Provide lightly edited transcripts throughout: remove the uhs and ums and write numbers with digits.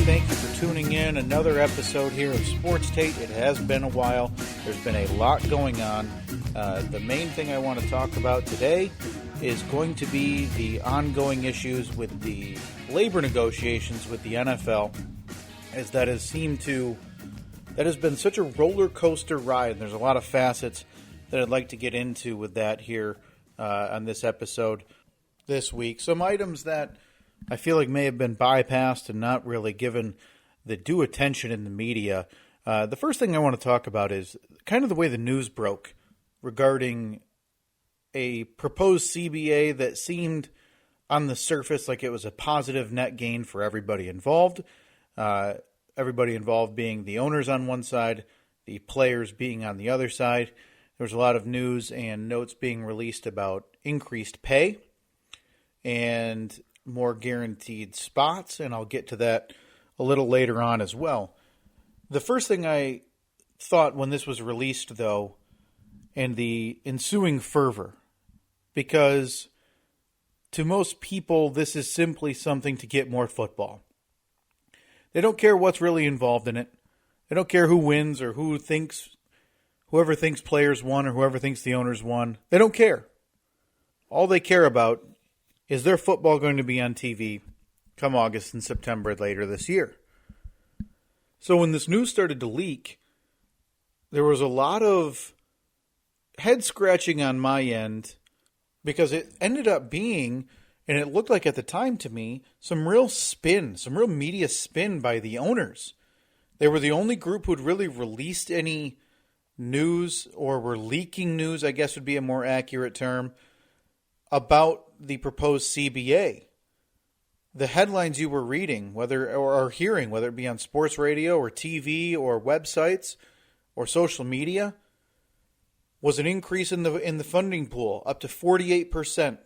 Thank you for tuning in. Another episode here of Sports Tate. It has been a while. There's been a lot going on. The main thing I want to talk about today is going to be the ongoing issues with the labor negotiations with the NFL, as that has been such a roller coaster ride. There's a lot of facets that I'd like to get into with that here on this episode this week. Some items that I feel like may have been bypassed and not really given the due attention in the media. The first thing I want to talk about is kind of the way the news broke regarding a proposed CBA that seemed on the surface like it was a positive net gain for everybody involved. Everybody involved being the owners on one side, the players being on the other side. There was a lot of news and notes being released about increased pay and more guaranteed spots, and I'll get to that a little later on as well. The first thing I thought when this was released, though, and the ensuing fervor, because to most people this is simply something to get more football. They don't care what's really involved in it. They don't care who wins or whoever thinks players won or whoever thinks the owners won. They don't care. All they care about is their football going to be on TV come August and September later this year. So when this news started to leak, there was a lot of head scratching on my end because it ended up being, and it looked like at the time to me, some real media spin by the owners. They were the only group who'd really released any news, or were leaking news, I guess would be a more accurate term, about the proposed CBA. The headlines you were reading, or hearing, whether it be on sports radio or TV or websites or social media, was an increase in the funding pool up to 48%.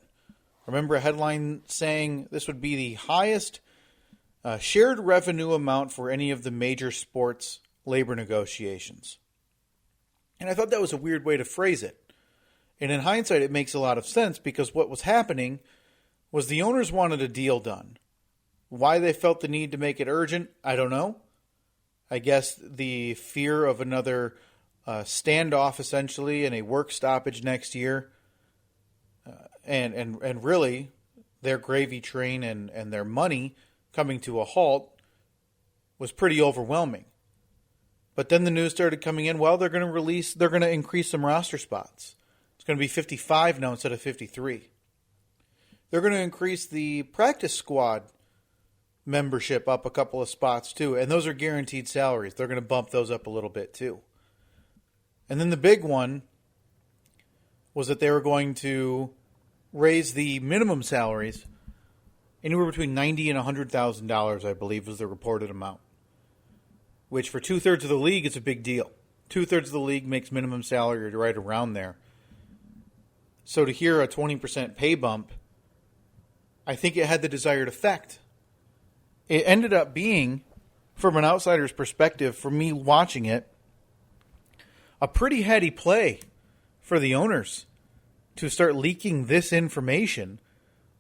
Remember a headline saying this would be the highest shared revenue amount for any of the major sports labor negotiations. And I thought that was a weird way to phrase it. And in hindsight, it makes a lot of sense because what was happening was the owners wanted a deal done. Why they felt the need to make it urgent, I don't know. I guess the fear of another standoff, essentially, and a work stoppage next year. And really, their gravy train and their money coming to a halt was pretty overwhelming. But then the news started coming in, well, they're going to increase some roster spots. It's going to be 55 now instead of 53. They're going to increase the practice squad membership up a couple of spots too, and those are guaranteed salaries. They're going to bump those up a little bit too. And then the big one was that they were going to raise the minimum salaries anywhere between $90,000 and $100,000, I believe, was the reported amount. Which for 2/3 of the league is a big deal. 2/3 of the league makes minimum salary right around there. So to hear a 20% pay bump, I think it had the desired effect. It ended up being, from an outsider's perspective, for me watching it, a pretty heady play for the owners to start leaking this information.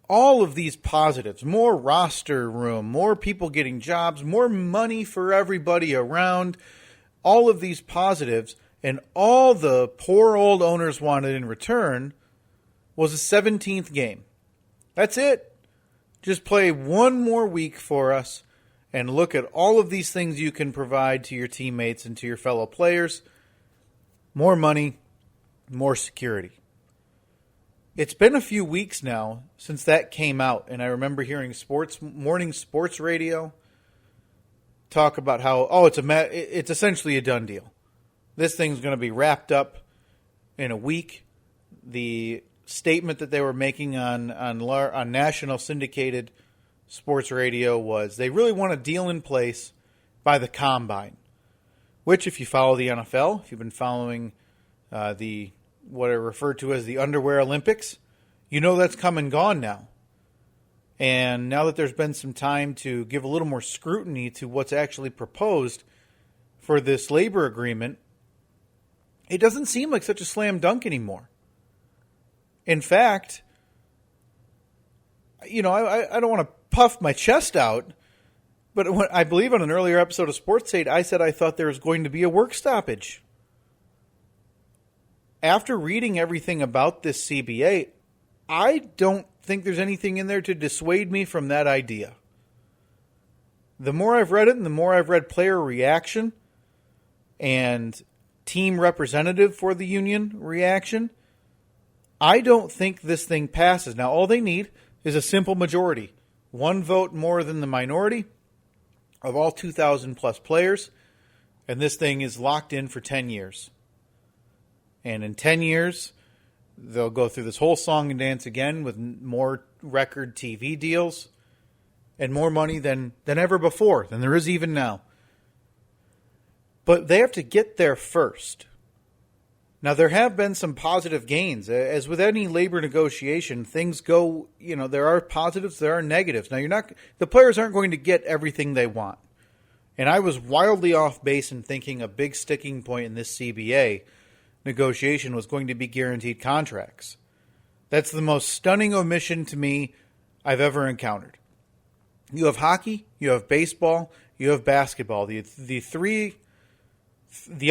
All of these positives, more roster room, more people getting jobs, more money for everybody around, all of these positives, and all the poor old owners wanted in return was a 17th game. That's it. Just play one more week for us and look at all of these things you can provide to your teammates and to your fellow players. More money, more security. It's been a few weeks now since that came out, and I remember hearing morning sports radio talk about how, it's essentially a done deal. This thing's going to be wrapped up in a week. The statement that they were making on national syndicated sports radio was they really want a deal in place by the combine, which, if you follow the NFL, if you've been following what are referred to as the underwear Olympics, you know that's come and gone now. And now that there's been some time to give a little more scrutiny to what's actually proposed for this labor agreement, it doesn't seem like such a slam dunk anymore. In fact, I don't want to puff my chest out, But I believe on an earlier episode of Sports Take, I said I thought there was going to be a work stoppage. After reading everything about this CBA, I don't think there's anything in there to dissuade me from that idea. The more I've read it and the more I've read player reaction and team representative for the union reaction, I don't think this thing passes. Now, all they need is a simple majority. One vote more than the minority of all 2,000 plus players, and this thing is locked in for 10 years. And in 10 years, they'll go through this whole song and dance again with more record TV deals and more money than ever before, than there is even now. But they have to get there first. Now, there have been some positive gains. As with any labor negotiation, things go, there are positives, there are negatives. Now, the players aren't going to get everything they want. And I was wildly off base in thinking a big sticking point in this CBA negotiation was going to be guaranteed contracts. That's the most stunning omission to me I've ever encountered. You have hockey, you have baseball, you have basketball. The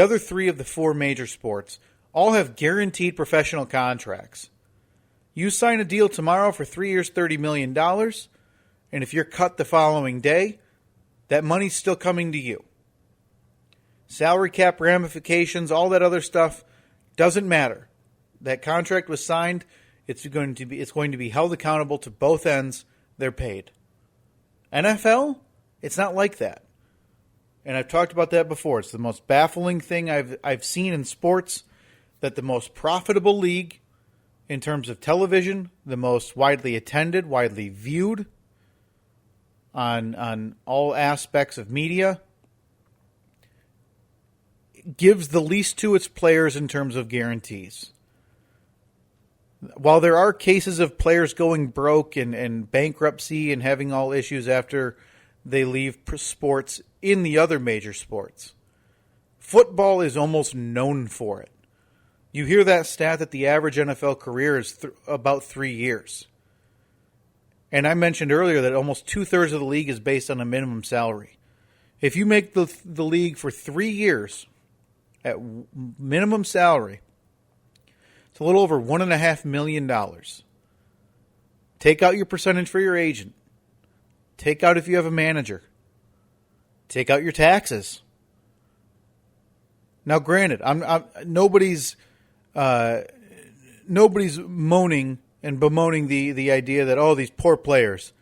other three of the four major sports all have guaranteed professional contracts. You sign a deal tomorrow for 3 years, $30 million, and if you're cut the following day, that money's still coming to you. Salary cap ramifications, all that other stuff, doesn't matter. That contract was signed. It's going to be held accountable to both ends. They're paid. NFL, it's not like that. And I've talked about that before. It's the most baffling thing I've seen in sports, that the most profitable league in terms of television, the most widely attended, widely viewed on all aspects of media, gives the least to its players in terms of guarantees. While there are cases of players going broke and bankruptcy and having all issues after they leave sports in the other major sports, football is almost known for it. You hear that stat that the average NFL career is about 3 years. And I mentioned earlier that almost 2/3 of the league is based on a minimum salary. If you make the league for 3 years at minimum salary, it's a little over $1.5 million. Take out your percentage for your agent. Take out if you have a manager. Take out your taxes. Now, granted, nobody's moaning and bemoaning the idea that, these poor players,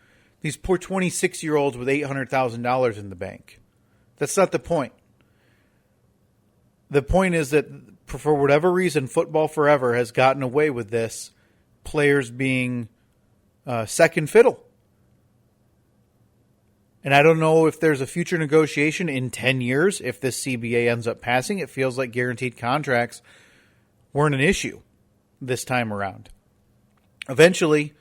these poor 26-year-olds with $800,000 in the bank. That's not the point. The point is that for whatever reason, football forever has gotten away with this, players being second fiddle. And I don't know if there's a future negotiation in 10 years. If this CBA ends up passing, it feels like guaranteed contracts weren't an issue this time around. Eventually,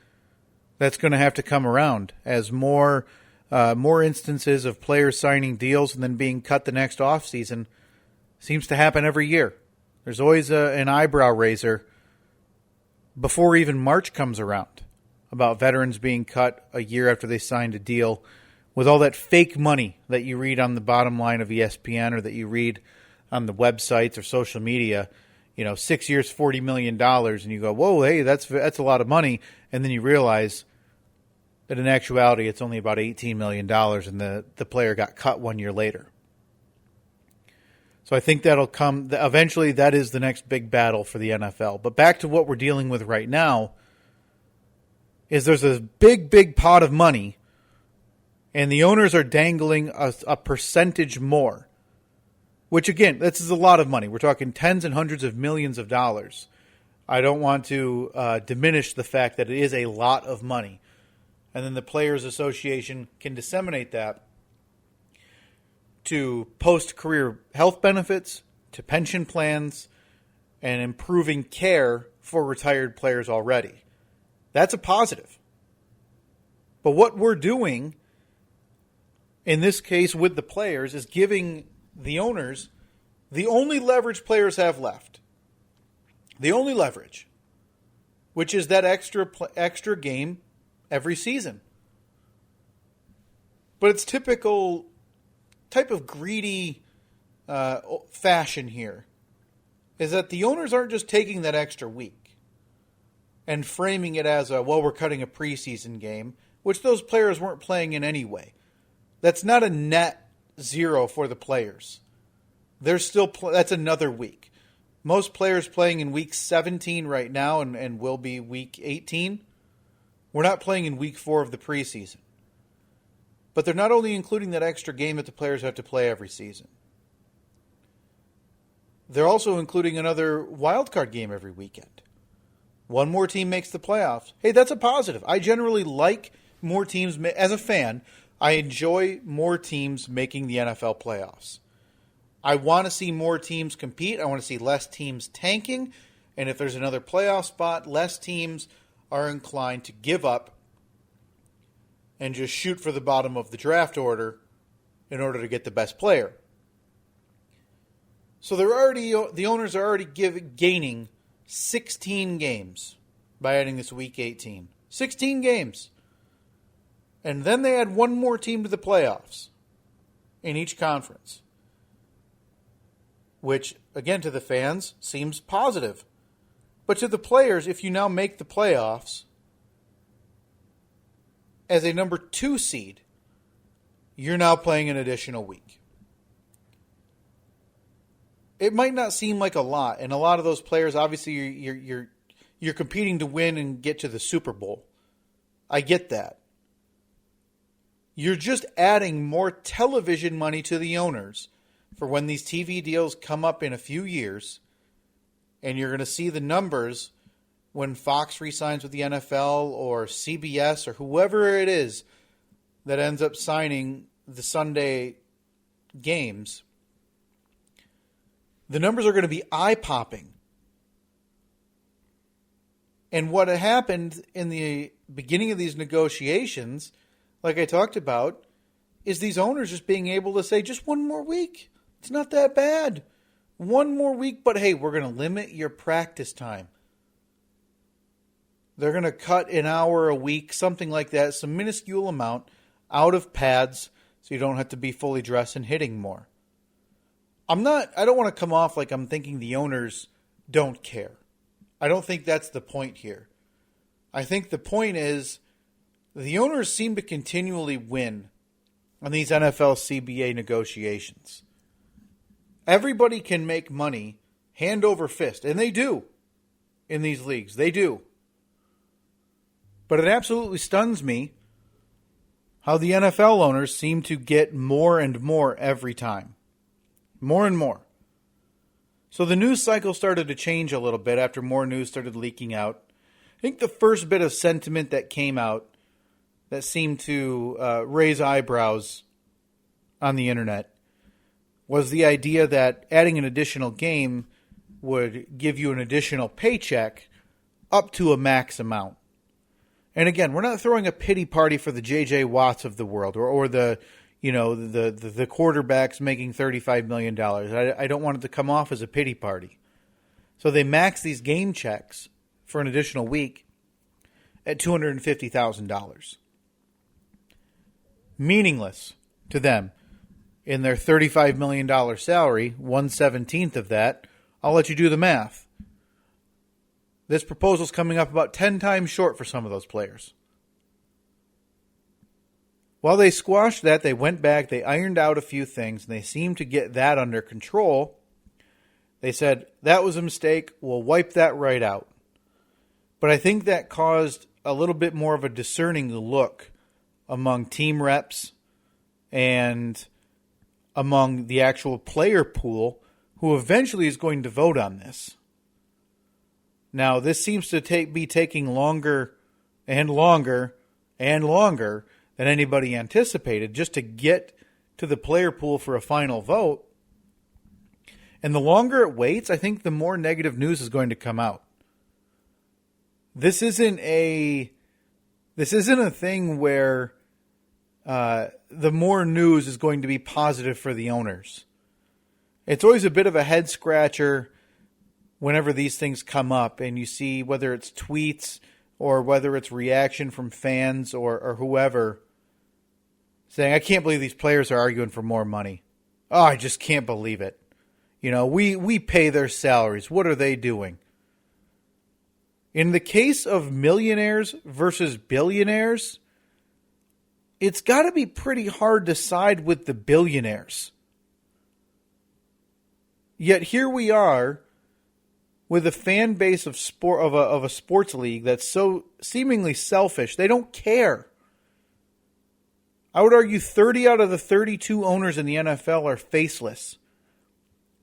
that's going to have to come around as more instances of players signing deals and then being cut the next offseason seems to happen every year. There's always an eyebrow raiser before even March comes around about veterans being cut a year after they signed a deal with all that fake money that you read on the bottom line of ESPN or that you read on the websites or social media. 6 years, $40 million, and you go, whoa, hey, that's a lot of money. And then you realize that in actuality, it's only about $18 million, and the player got cut 1 year later. So I think that'll come. Eventually, that is the next big battle for the NFL. But back to what we're dealing with right now is there's a big, big pot of money, and the owners are dangling a percentage more. Which, again, this is a lot of money. We're talking tens and hundreds of millions of dollars. I don't want to diminish the fact that it is a lot of money. And then the Players Association can disseminate that to post-career health benefits, to pension plans, and improving care for retired players already. That's a positive. But what we're doing, in this case with the players, is giving the owners the only leverage players have left. The only leverage, which is that extra game every season. But it's typical type of greedy fashion here is that the owners aren't just taking that extra week and framing it as we're cutting a preseason game, which those players weren't playing in anyway. That's not a net zero for the players. There's still that's another week. Most players playing in week 17 right now and will be week 18. We're not playing in week 4 of the preseason. But they're not only including that extra game that the players have to play every season. They're also including another wildcard game every weekend. One more team makes the playoffs. Hey, that's a positive. I generally like more teams. As a fan, I enjoy more teams making the NFL playoffs. I want to see more teams compete. I want to see less teams tanking. And if there's another playoff spot, less teams are inclined to give up and just shoot for the bottom of the draft order in order to get the best player. So the owners are already gaining 16 games by adding this week 18. 16 games. And then they add one more team to the playoffs in each conference. Which, again, to the fans, seems positive. But to the players, if you now make the playoffs as a number 2 seed, you're now playing an additional week. It might not seem like a lot, and a lot of those players, obviously, you're competing to win and get to the Super Bowl. I get that. You're just adding more television money to the owners for when these TV deals come up in a few years, and you're going to see the numbers when Fox re-signs with the NFL or CBS or whoever it is that ends up signing the Sunday games. The numbers are going to be eye-popping. And what happened in the beginning of these negotiations, like I talked about, is these owners just being able to say, just one more week. It's not that bad. One more week, but hey, we're going to limit your practice time. They're going to cut an hour a week, something like that, some minuscule amount out of pads so you don't have to be fully dressed and hitting more. I don't want to come off like I'm thinking the owners don't care. I don't think that's the point here. I think the point is the owners seem to continually win on these NFL CBA negotiations. Everybody can make money hand over fist, and they do in these leagues. They do. But it absolutely stuns me how the NFL owners seem to get more and more every time. More and more. So the news cycle started to change a little bit after more news started leaking out. I think the first bit of sentiment that came out that seemed to raise eyebrows on the internet was the idea that adding an additional game would give you an additional paycheck up to a max amount. And again, we're not throwing a pity party for the J.J. Watts of the world or the quarterbacks making $35 million. I don't want it to come off as a pity party. So they max these game checks for an additional week at $250,000. Meaningless to them. In their $35 million salary, 1/17 of that, I'll let you do the math. This proposal's coming up about 10 times short for some of those players. While they squashed that, they went back, they ironed out a few things, and they seemed to get that under control. They said, that was a mistake, we'll wipe that right out. But I think that caused a little bit more of a discerning look among team reps and among the actual player pool who eventually is going to vote on this. Now, this seems to be taking longer and longer and longer than anybody anticipated just to get to the player pool for a final vote. And the longer it waits, I think the more negative news is going to come out. This isn't a thing where the more news is going to be positive for the owners. It's always a bit of a head scratcher whenever these things come up and you see whether it's tweets or whether it's reaction from fans or whoever saying, I can't believe these players are arguing for more money. Oh, I just can't believe it. We pay their salaries. What are they doing? In the case of millionaires versus billionaires, it's got to be pretty hard to side with the billionaires. Yet here we are with a fan base of a sports league that's so seemingly selfish. They don't care. I would argue 30 out of the 32 owners in the NFL are faceless.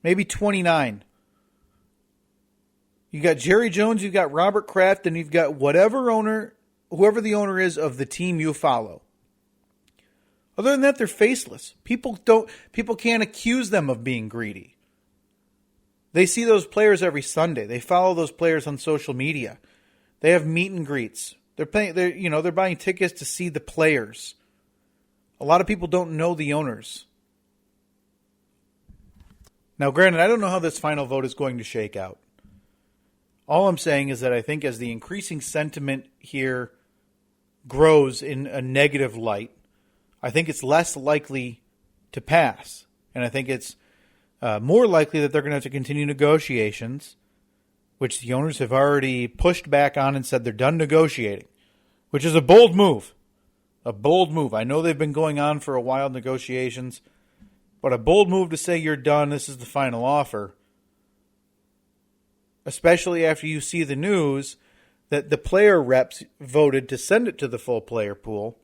Maybe 29. You got Jerry Jones, you've got Robert Kraft, and you've got whoever the owner is of the team you follow. Other than that, they're faceless. People can't accuse them of being greedy. They see those players every Sunday. They follow those players on social media. They have meet and greets. They're buying tickets to see the players. A lot of people don't know the owners. Now, granted, I don't know how this final vote is going to shake out. All I'm saying is that I think as the increasing sentiment here grows in a negative light, I think it's less likely to pass. And I think it's more likely that they're going to have to continue negotiations, which the owners have already pushed back on and said they're done negotiating, which is a bold move. A bold move. I know they've been going on for a while, negotiations, but a bold move to say you're done, this is the final offer. Especially after you see the news that the player reps voted to send it to the full player pool.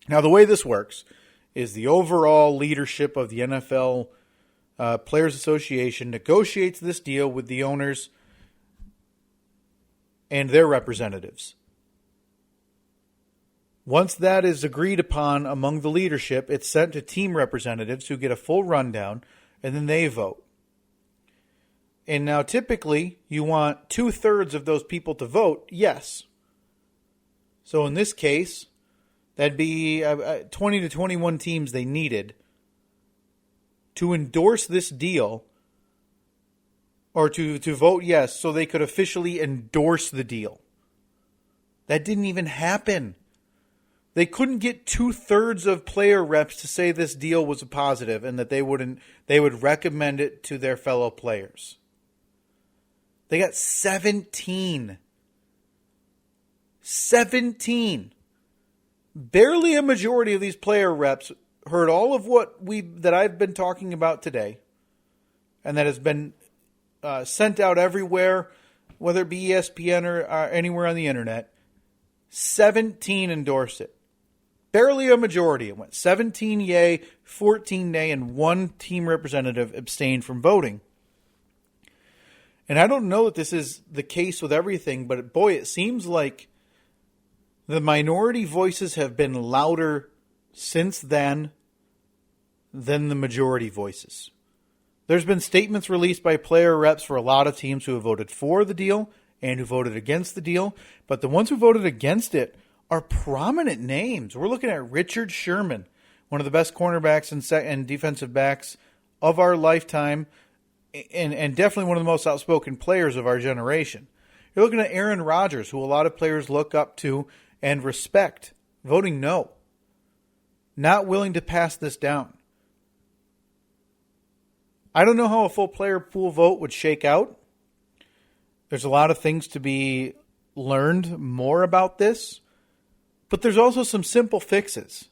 Now, the way this works is the overall leadership of the NFL Players Association negotiates this deal with the owners and their representatives. Once that is agreed upon among the leadership, it's sent to team representatives who get a full rundown, and then they vote. And now typically you want 2/3 of those people to vote yes. So in this case, that'd be 20 to 21 teams they needed to endorse this deal, or to vote yes so they could officially endorse the deal. That didn't even happen. They couldn't get 2/3 of player reps to say this deal was a positive and that they would recommend it to their fellow players. They got 17. 17. Barely a majority of these player reps heard all of that I've been talking about today, and that has been sent out everywhere, whether it be ESPN or anywhere on the internet. 17 endorsed it. Barely a majority. It went 17 yay, 14 nay, and one team representative abstained from voting. And I don't know that this is the case with everything, but boy, it seems like the minority voices have been louder since then than the majority voices. There's been statements released by player reps for a lot of teams who have voted for the deal and who voted against the deal, but the ones who voted against it are prominent names. We're looking at Richard Sherman, one of the best cornerbacks and defensive backs of our lifetime, and definitely one of the most outspoken players of our generation. You're looking at Aaron Rodgers, who a lot of players look up to and respect, voting no. Not willing to pass this down. I don't know how a full player pool vote would shake out. There's a lot of things to be learned more about this. But there's also some simple fixes.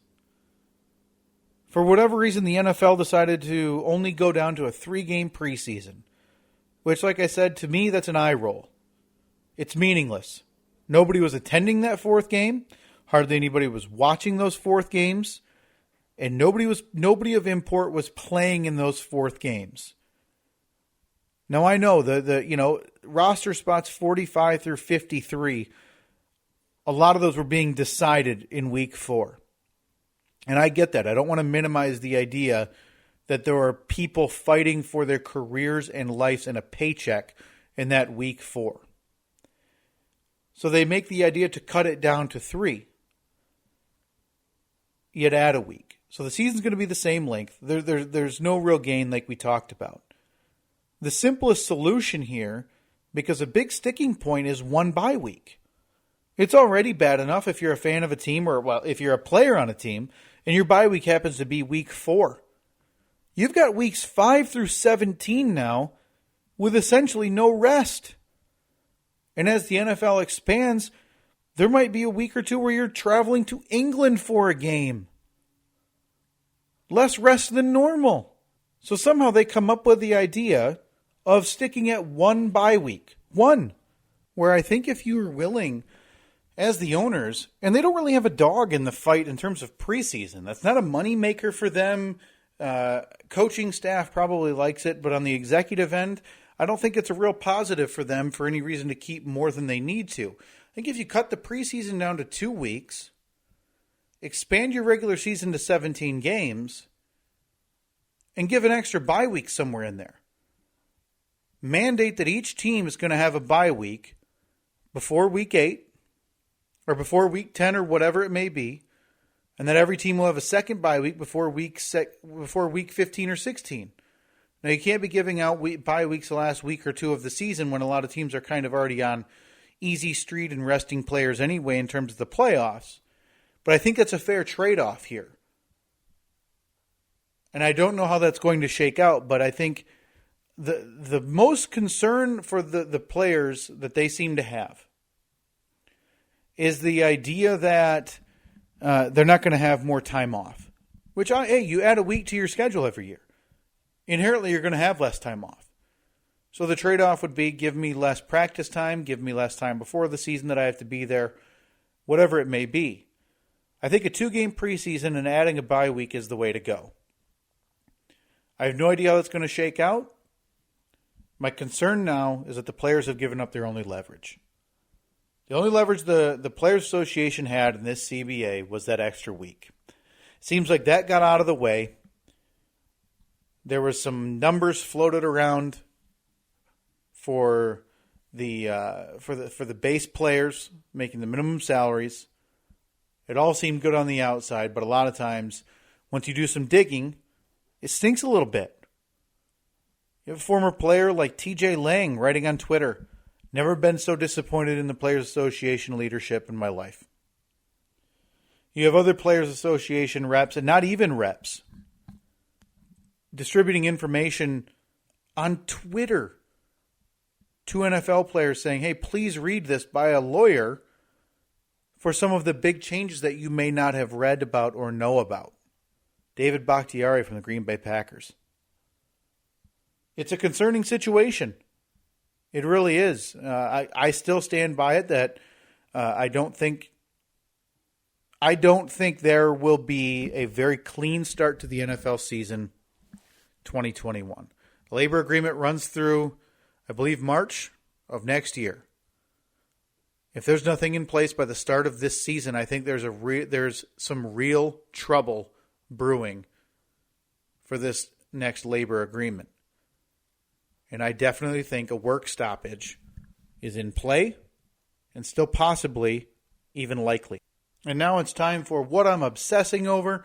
For whatever reason, the NFL decided to only go down to a 3-game preseason, which, like I said, to me, that's an eye roll. It's meaningless. Nobody was attending that 4th game. Hardly anybody was watching those 4th games. And nobody of import was playing in those 4th games. Now, I know the roster spots 45 through 53, a lot of those were being decided in week 4. And I get that. I don't want to minimize the idea that there are people fighting for their careers and lives and a paycheck in that week 4. So they make the idea to cut it down to 3. Yet add a week. So the season's going to be the same length. There's no real gain like we talked about. The simplest solution here, because a big sticking point is 1 bye week. It's already bad enough if you're a fan of a team or, well, if you're a player on a team and your bye week happens to be week 4. You've got weeks 5 through 17 now with essentially no rest. And as the NFL expands, there might be a week or two where you're traveling to England for a game. Less rest than normal. So somehow they come up with the idea of sticking at one bye week. One. Where I think if you were willing, as the owners, and they don't really have a dog in the fight in terms of preseason. That's not a moneymaker for them. Coaching staff probably likes it, but on the executive end, I don't think it's a real positive for them for any reason to keep more than they need to. I think if you cut the preseason down to 2 weeks, expand your regular season to 17 games, and give an extra bye week somewhere in there. Mandate that each team is going to have a bye week before week 8 or before week 10 or whatever it may be, and that every team will have a second bye week before week 15 or 16. Now, you can't be giving out bye weeks the last week or two of the season when a lot of teams are kind of already on easy street and resting players anyway in terms of the playoffs. But I think that's a fair trade-off here. And I don't know how that's going to shake out, but I think the most concern for the players that they seem to have is the idea that they're not going to have more time off. Which, hey, you add a week to your schedule every year. Inherently, you're going to have less time off. So the trade-off would be give me less practice time, give me less time before the season that I have to be there, whatever it may be. I think a 2-game preseason and adding a bye week is the way to go. I have no idea how that's going to shake out. My concern now is that the players have given up their only leverage. The only leverage the Players Association had in this CBA was that extra week. Seems like that got out of the way. There was some numbers floated around for the base players making the minimum salaries. It all seemed good on the outside, but a lot of times, once you do some digging, it stinks a little bit. You have a former player like TJ Lang writing on Twitter, "Never been so disappointed in the Players Association leadership in my life." You have other Players Association reps, and not even reps, distributing information on Twitter to NFL players saying, hey, please read this by a lawyer for some of the big changes that you may not have read about or know about. David Bakhtiari from the Green Bay Packers. It's a concerning situation. It really is. I still stand by it that I don't think there will be a very clean start to the NFL season 2021. The labor agreement runs through, I believe, March of next year. If there's nothing in place by the start of this season, I think there's some real trouble brewing for this next labor agreement. And I definitely think a work stoppage is in play and still possibly even likely. And now it's time for what I'm obsessing over.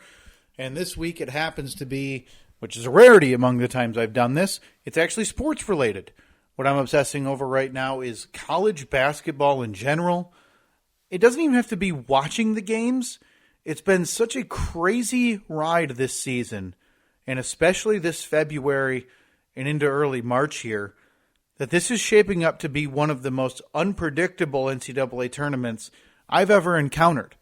And this week it happens to be, which is a rarity among the times I've done this, it's actually sports related. What I'm obsessing over right now is college basketball in general. It doesn't even have to be watching the games. It's been such a crazy ride this season, and especially this February and into early March here, that this is shaping up to be one of the most unpredictable NCAA tournaments I've ever encountered.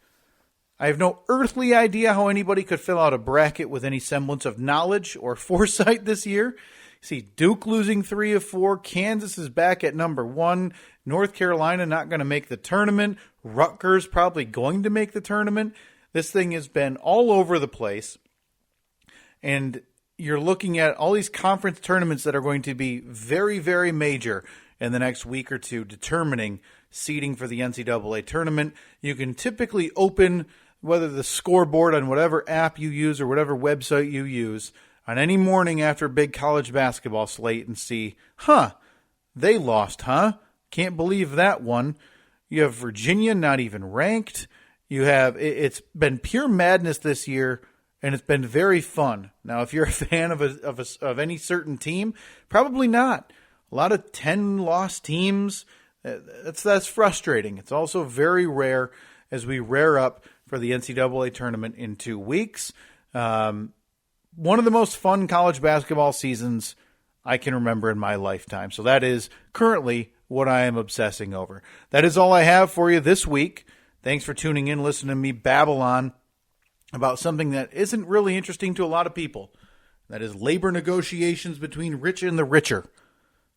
I have no earthly idea how anybody could fill out a bracket with any semblance of knowledge or foresight this year. See Duke losing 3 of 4. Kansas is back at number 1. North Carolina not going to make the tournament. Rutgers probably going to make the tournament. This thing has been all over the place. And you're looking at all these conference tournaments that are going to be very, very major in the next week or two, determining seeding for the NCAA tournament. You can typically open whether the scoreboard on whatever app you use or whatever website you use on any morning after a big college basketball slate and see, they lost, Can't believe that one. You have Virginia not even ranked. You have, it's been pure madness this year, and it's been very fun. Now, if you're a fan of any certain team, probably not. A lot of 10-loss teams That's frustrating. It's also very rare as we rear up for the NCAA tournament in 2 weeks. One of the most fun college basketball seasons I can remember in my lifetime. So that is currently what I am obsessing over. That is all I have for you this week. Thanks for tuning in, listening to me babble on about something that isn't really interesting to a lot of people. That is labor negotiations between rich and the richer.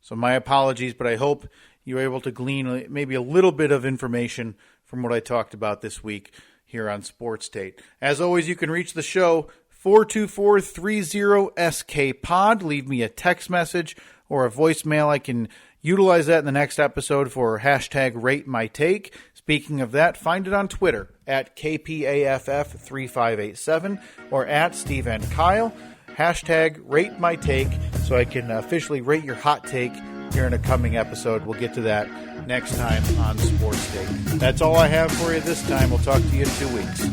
So my apologies, but I hope you were able to glean maybe a little bit of information from what I talked about this week here on Sports Tate. As always, you can reach the show 424-30-SK-POD. Leave me a text message or a voicemail. I can utilize that in the next episode for hashtag Rate My Take. Speaking of that, find it on Twitter at KPAFF3587 or at Steve and Kyle. Hashtag Rate My Take so I can officially rate your hot take here in a coming episode. We'll get to that next time on Sports Take. That's all I have for you this time. We'll talk to you in 2 weeks.